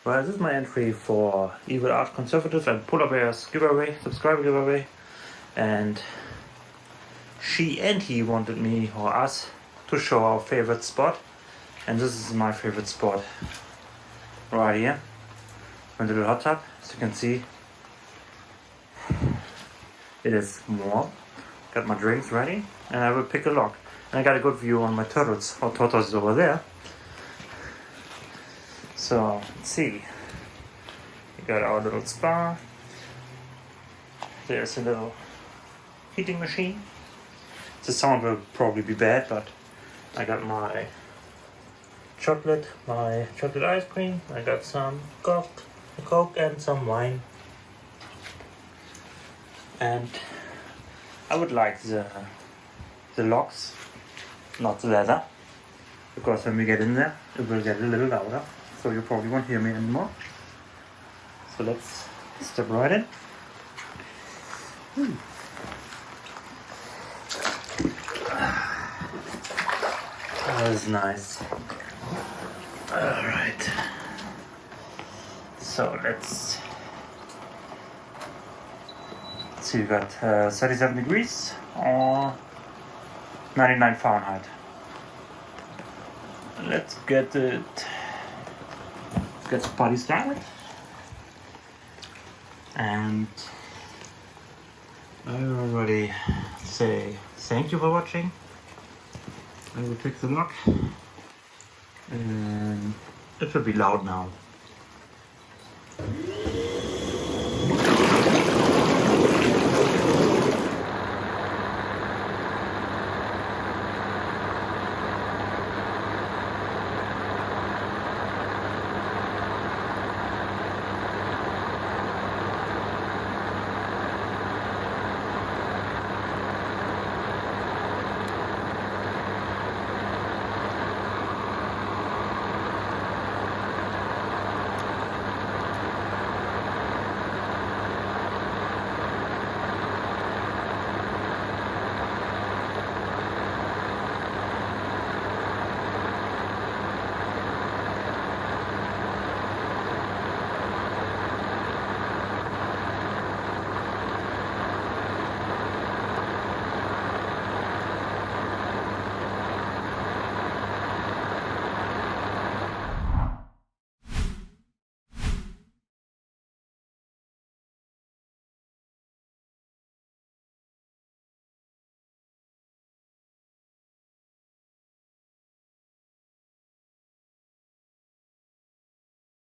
Well, this is my entry for Evil Art Conservative and Polar Bears giveaway, subscriber giveaway. And she and he wanted me or us to show our favorite spot. And this is my favorite spot. Right here. My little hot tub. As you can see, it is warm. Got my drinks ready. And I will pick a lock. And I got a good view on my turtles. Our tortoise is over there. So, let's see. We got our little spa. There's a little heating machine. The sound will probably be bad, but I got my chocolate ice cream. I got some Coke and some wine. And I would like the locks, not the leather, because when we get in there, it will get a little louder. So you probably won't hear me anymore. So let's step right in. That is nice. Alright. So let's see, we got 37 degrees or 99 Fahrenheit. Let's get the party started. And I already say thank you for watching. I will pick the lock and it will be loud now.